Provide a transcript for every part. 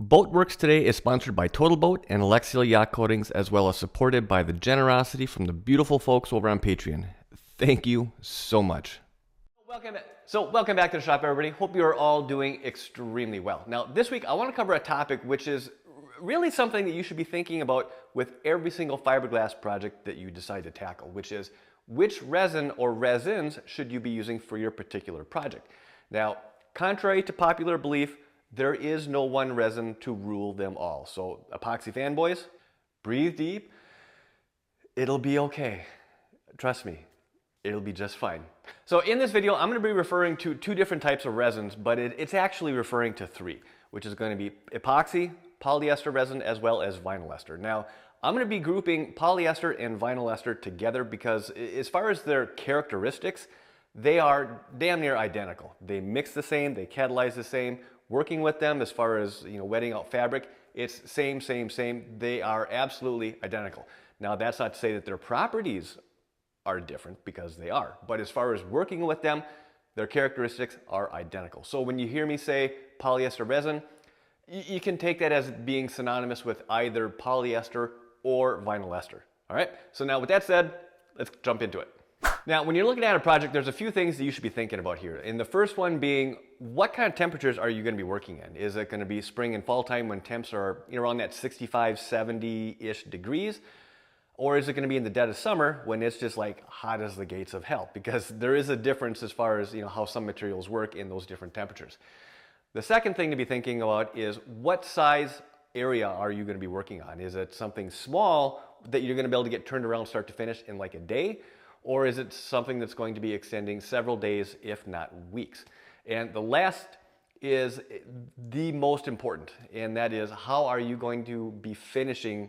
Boatworks today is sponsored by Total Boat and Alexial Yacht Coatings, as well as supported by the generosity from the beautiful folks over on Patreon. Thank you so much. Welcome back to the shop, everybody. Hope you are all doing extremely well. Now, this week I want to cover a topic which is really something that you should be thinking about with every single fiberglass project that you decide to tackle, which is which resin or resins should you be using for your particular project. Now, contrary to popular belief, there is no one resin to rule them all. So epoxy fanboys, breathe deep. It'll be okay. Trust me, it'll be just fine. So in this video, I'm going to be referring to two different types of resins, but it's actually referring to three, which is going to be epoxy, polyester resin, as well as vinyl ester. Now, I'm going to be grouping polyester and vinyl ester together because as far as their characteristics, they are damn near identical. They mix the same, they catalyze the same. Working with them as far as wetting out fabric, it's same. They are absolutely identical. Now that's not to say that their properties are different, because they are. But as far as working with them, their characteristics are identical. So when you hear me say polyester resin, you can take that as being synonymous with either polyester or vinyl ester. All right, so now with that said, let's jump into it. Now, when you're looking at a project, there's a few things that you should be thinking about here. And the first one being, what kind of temperatures are you going to be working in? Is it going to be spring and fall time when temps are around that 65, 70-ish degrees? Or is it going to be in the dead of summer when it's just like hot as the gates of hell? Because there is a difference as far as how some materials work in those different temperatures. The second thing to be thinking about is, what size area are you going to be working on? Is it something small that you're going to be able to get turned around start to finish in like a day? Or is it something that's going to be extending several days, if not weeks? And the last is the most important, and that is, how are you going to be finishing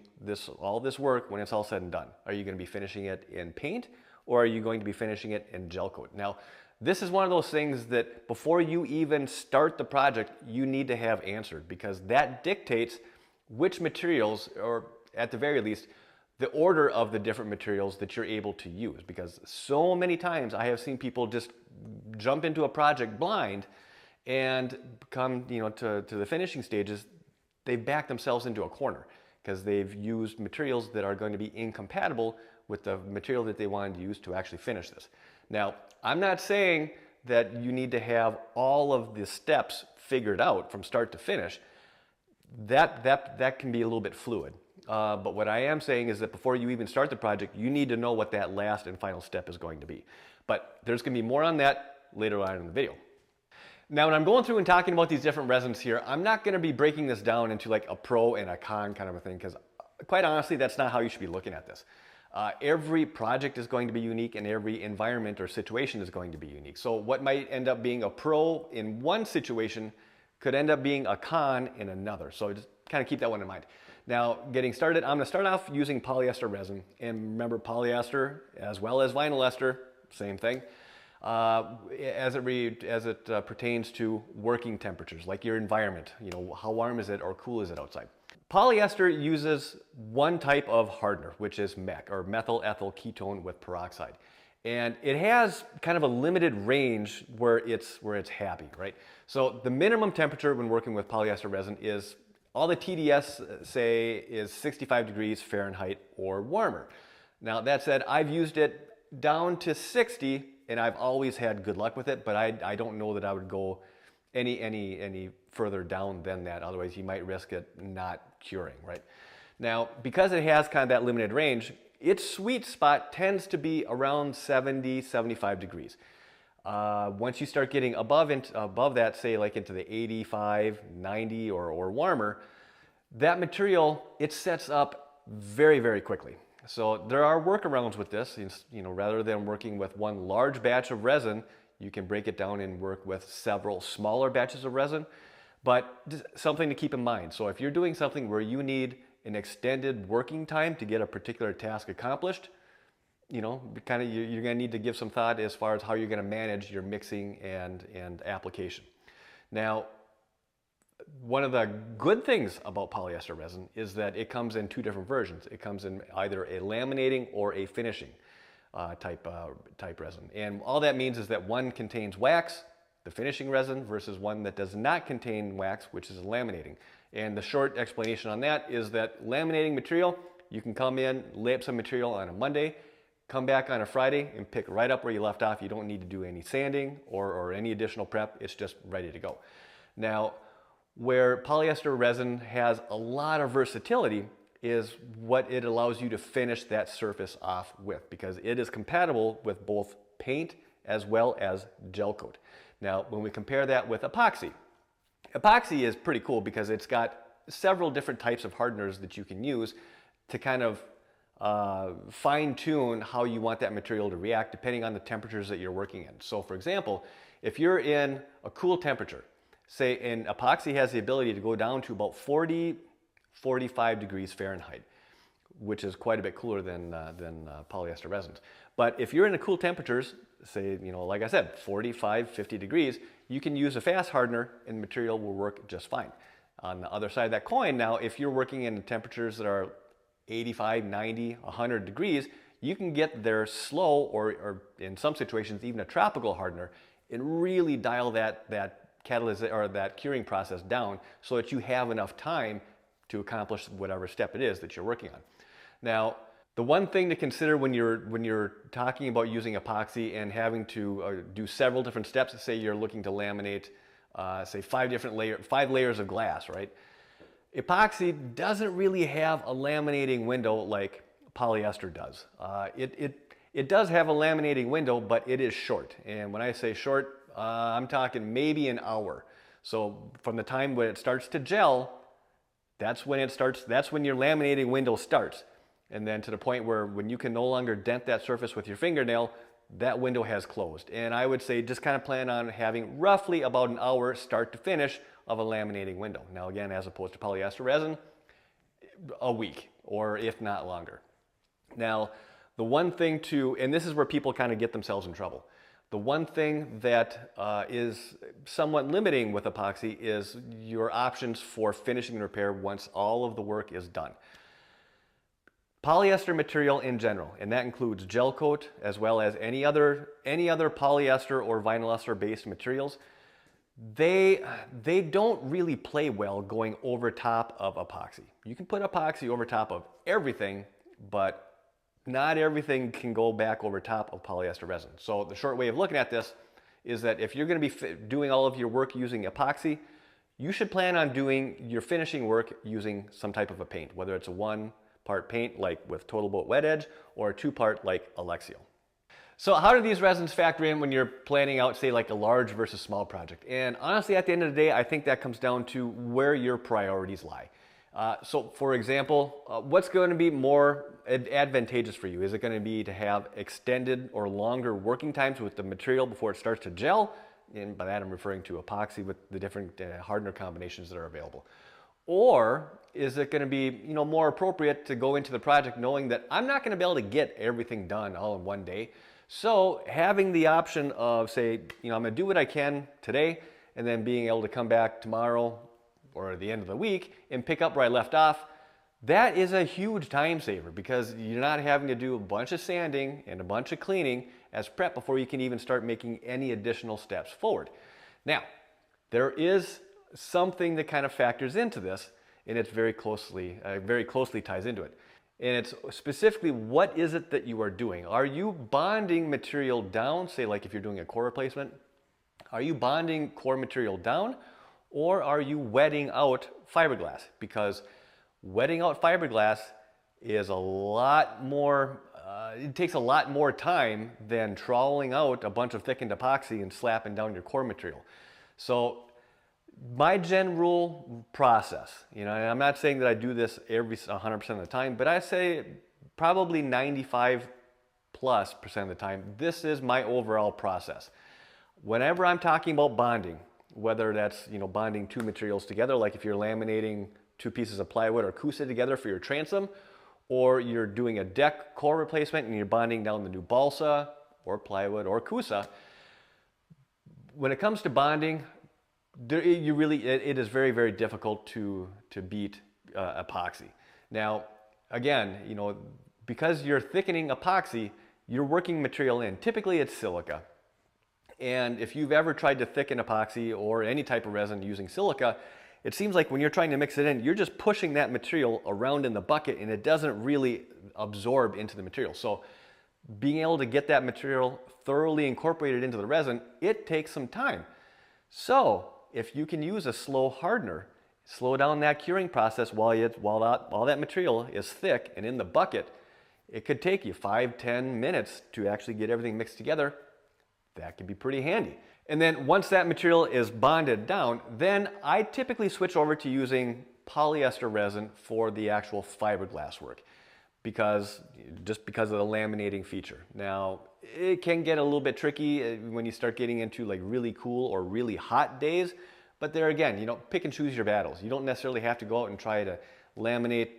all this work when it's all said and done? Are you going to be finishing it in paint, or are you going to be finishing it in gel coat? Now, this is one of those things that before you even start the project, you need to have answered, because that dictates which materials, or at the very least, the order of the different materials that you're able to use. Because so many times I have seen people just jump into a project blind, and come to the finishing stages, they back themselves into a corner because they've used materials that are going to be incompatible with the material that they wanted to use to actually finish this. Now, I'm not saying that you need to have all of the steps figured out from start to finish. That can be a little bit fluid. But what I am saying is that before you even start the project, you need to know what that last and final step is going to be. But there's going to be more on that later on in the video. Now, when I'm going through and talking about these different resins here, I'm not going to be breaking this down into like a pro and a con kind of a thing, because quite honestly, that's not how you should be looking at this. Every project is going to be unique, and every environment or situation is going to be unique. So what might end up being a pro in one situation could end up being a con in another. So just kind of keep that one in mind. Now, getting started, I'm going to start off using polyester resin. And remember, polyester as well as vinyl ester, same thing. As it pertains to working temperatures, like your environment, how warm is it or cool is it outside? Polyester uses one type of hardener, which is MEK, or methyl ethyl ketone with peroxide. And it has kind of a limited range where it's happy, right? So the minimum temperature when working with polyester resin is, all the TDS say is 65 degrees Fahrenheit or warmer. Now that said, I've used it down to 60, and I've always had good luck with it, but I don't know that I would go any further down than that. Otherwise, you might risk it not curing, right? Now, because it has kind of that limited range, its sweet spot tends to be around 70, 75 degrees. Once you start getting above that, say like into the 85, 90 or warmer, that material, it sets up very, very quickly. So there are workarounds with this. Rather than working with one large batch of resin, you can break it down and work with several smaller batches of resin. But just something to keep in mind. So if you're doing something where you need an extended working time to get a particular task accomplished, you're going to need to give some thought as far as how you're going to manage your mixing and application. Now, one of the good things about polyester resin is that it comes in two different versions. It comes in either a laminating or a finishing type resin. And all that means is that one contains wax, the finishing resin, versus one that does not contain wax, which is laminating. And the short explanation on that is that laminating material, you can come in, lay up some material on a Monday, come back on a Friday and pick right up where you left off. You don't need to do any sanding or any additional prep. It's just ready to go. Now, where polyester resin has a lot of versatility is what it allows you to finish that surface off with, because it is compatible with both paint as well as gel coat. Now, when we compare that with epoxy, epoxy is pretty cool because it's got several different types of hardeners that you can use to kind of fine-tune how you want that material to react depending on the temperatures that you're working in. So for example, if you're in a cool temperature, say, and epoxy has the ability to go down to about 40, 45 degrees Fahrenheit, which is quite a bit cooler than polyester resins. But if you're in the cool temperatures, say, like I said, 45, 50 degrees, you can use a fast hardener and the material will work just fine. On the other side of that coin, now, if you're working in temperatures that are 85, 90, 100 degrees, you can get there slow, or in some situations, even a tropical hardener, and really dial that catalyst or that curing process down so that you have enough time to accomplish whatever step it is that you're working on. Now, the one thing to consider when you're talking about using epoxy and having to do several different steps, say you're looking to laminate, say 5 layers of glass, right? Epoxy doesn't really have a laminating window like polyester does. It does have a laminating window, but it is short. And when I say short, I'm talking maybe an hour. So from the time when it starts to gel, that's when your laminating window starts. And then to the point where when you can no longer dent that surface with your fingernail, that window has closed. And I would say just kind of plan on having roughly about an hour start to finish of a laminating window. Now again, as opposed to polyester resin, a week, or if not longer. Now, the one thing and this is where people kind of get themselves in trouble. The one thing that is somewhat limiting with epoxy is your options for finishing the repair once all of the work is done. Polyester material in general, and that includes gel coat as well as any other polyester or vinyl ester based materials, they don't really play well going over top of epoxy. You can put epoxy over top of everything, but not everything can go back over top of polyester resin. So the short way of looking at this is that if you're going to be doing all of your work using epoxy, you should plan on doing your finishing work using some type of a paint, whether it's a 1-part paint like with Total Boat Wet Edge or a 2-part like Alexial. So how do these resins factor in when you're planning out, say, like a large versus small project? And honestly, at the end of the day, I think that comes down to where your priorities lie. So for example, what's going to be more advantageous for you? Is it going to be to have extended or longer working times with the material before it starts to gel? And by that I'm referring to epoxy with the different hardener combinations that are available. Or is it going to be more appropriate to go into the project knowing that I'm not going to be able to get everything done all in one day? So having the option of, say, I'm going to do what I can today and then being able to come back tomorrow or at the end of the week and pick up where I left off, that is a huge time saver because you're not having to do a bunch of sanding and a bunch of cleaning as prep before you can even start making any additional steps forward. Now, there is something that kind of factors into this, and it's very closely ties into it. And it's specifically, what is it that you are doing? Are you bonding material down, say like if you're doing a core replacement, are you bonding core material down, or are you wetting out fiberglass? Because wetting out fiberglass is a lot more, it takes a lot more time than troweling out a bunch of thickened epoxy and slapping down your core material. So my general process, and I'm not saying that I do this every 100% of the time, but I say probably 95+% of the time, this is my overall process. Whenever I'm talking about bonding, whether that's bonding two materials together, like if you're laminating two pieces of plywood or Kusa together for your transom, or you're doing a deck core replacement and you're bonding down the new balsa or plywood or Kusa, when it comes to bonding, it is very, very difficult to beat epoxy. Now, again, because you're thickening epoxy, you're working material in. Typically, it's silica. And if you've ever tried to thicken epoxy or any type of resin using silica, it seems like when you're trying to mix it in, you're just pushing that material around in the bucket and it doesn't really absorb into the material. So being able to get that material thoroughly incorporated into the resin, it takes some time. So if you can use a slow hardener, slow down that curing process while that material is thick and in the bucket, it could take you 5-10 minutes to actually get everything mixed together. That can be pretty handy. And then once that material is bonded down, then I typically switch over to using polyester resin for the actual fiberglass work, just because of the laminating feature. Now, it can get a little bit tricky when you start getting into like really cool or really hot days, but there again, pick and choose your battles. You don't necessarily have to go out and try to laminate,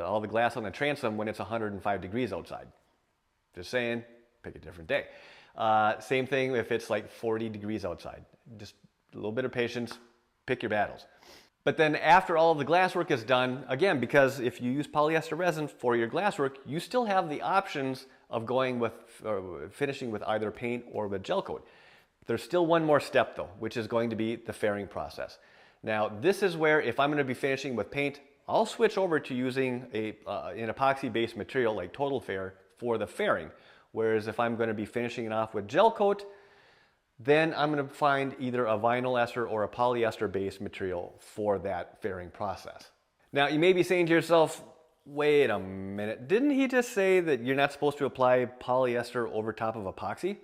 all the glass on the transom when it's 105 degrees outside. Just saying, pick a different day. Same thing if it's like 40 degrees outside. Just a little bit of patience, pick your battles. But then after all of the glasswork is done, again, because if you use polyester resin for your glasswork, you still have the options of going with, finishing with either paint or with gel coat. There's still one more step though, which is going to be the fairing process. Now, this is where if I'm going to be finishing with paint, I'll switch over to using an epoxy-based material like Total Fair for the fairing. Whereas if I'm going to be finishing it off with gel coat, then I'm going to find either a vinyl ester or a polyester-based material for that fairing process. Now, you may be saying to yourself, wait a minute, didn't he just say that you're not supposed to apply polyester over top of epoxy?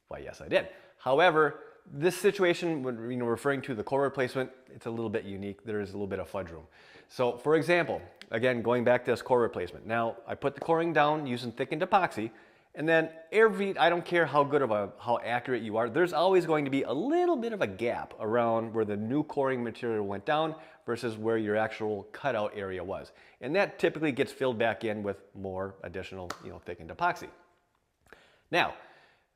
Why, yes, I did. However, this situation, when referring to the core replacement, it's a little bit unique. There is a little bit of fudge room. So, for example, again, going back to this core replacement. Now, I put the coring down using thickened epoxy, and then I don't care how accurate you are, there's always going to be a little bit of a gap around where the new coring material went down versus where your actual cutout area was. And that typically gets filled back in with more additional, thickened epoxy. Now,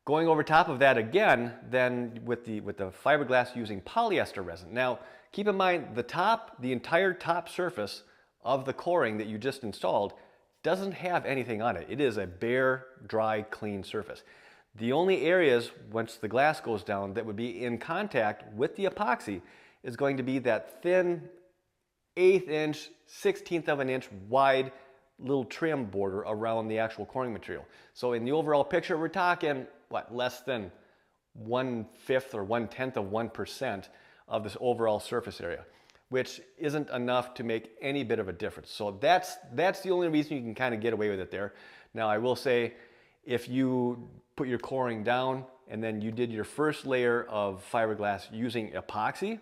going over top of that again, then with the fiberglass using polyester resin. Now, keep in mind the entire top surface of the coring that you just installed doesn't have anything on it. It is a bare, dry, clean surface. The only areas, once the glass goes down, that would be in contact with the epoxy is going to be that thin 1/8 inch, 1/16 of an inch wide little trim border around the actual coring material. So in the overall picture, we're talking, less than 1/5 or 1/10 of 1% of this overall surface area, which isn't enough to make any bit of a difference. So that's the only reason you can kind of get away with it there. Now, I will say, if you put your coring down and then you did your first layer of fiberglass using epoxy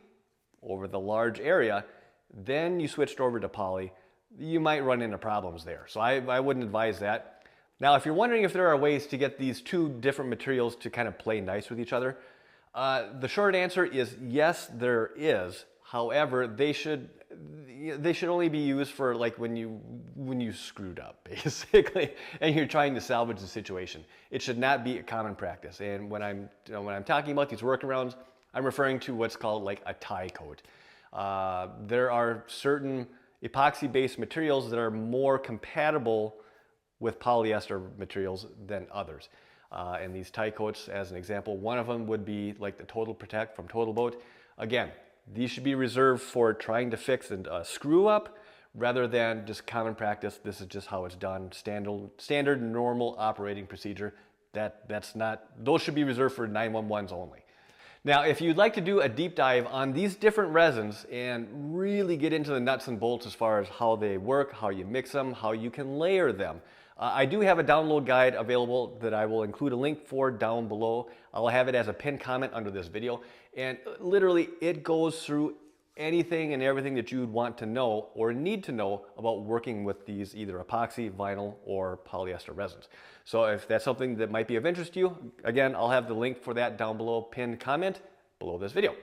over the large area, then you switched over to poly, you might run into problems there. So I wouldn't advise that. Now, if you're wondering if there are ways to get these two different materials to kind of play nice with each other, the short answer is yes, there is. However, they should only be used for like when you screwed up, basically, and you're trying to salvage the situation. It should not be a common practice. And when I'm talking about these workarounds, I'm referring to what's called like a tie coat. There are certain epoxy-based materials that are more compatible with polyester materials than others. And these tie coats, as an example, one of them would be like the Total Protect from Total Boat. Again, these should be reserved for trying to fix a screw up rather than just common practice. This is just how it's done, standard normal operating procedure. Those should be reserved for 911s only. Now, if you'd like to do a deep dive on these different resins and really get into the nuts and bolts as far as how they work, how you mix them, how you can layer them, I do have a download guide available that I will include a link for down below. I'll have it as a pinned comment under this video. And literally, it goes through anything and everything that you'd want to know or need to know about working with these either epoxy, vinyl, or polyester resins. So if that's something that might be of interest to you, again, I'll have the link for that down below, pinned comment below this video.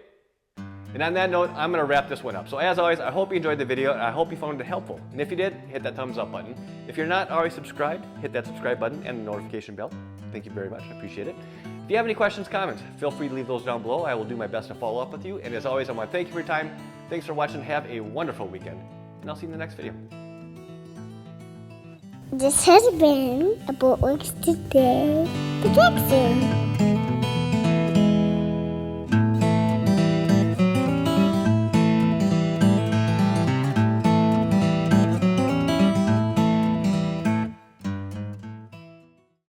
And on that note, I'm going to wrap this one up. So as always, I hope you enjoyed the video, and I hope you found it helpful. And if you did, hit that thumbs up button. If you're not already subscribed, hit that subscribe button and the notification bell. Thank you very much. I appreciate it. If you have any questions, comments, feel free to leave those down below. I will do my best to follow up with you. And as always, I want to thank you for your time. Thanks for watching. Have a wonderful weekend. And I'll see you in the next video. This has been a Boatworks Today production.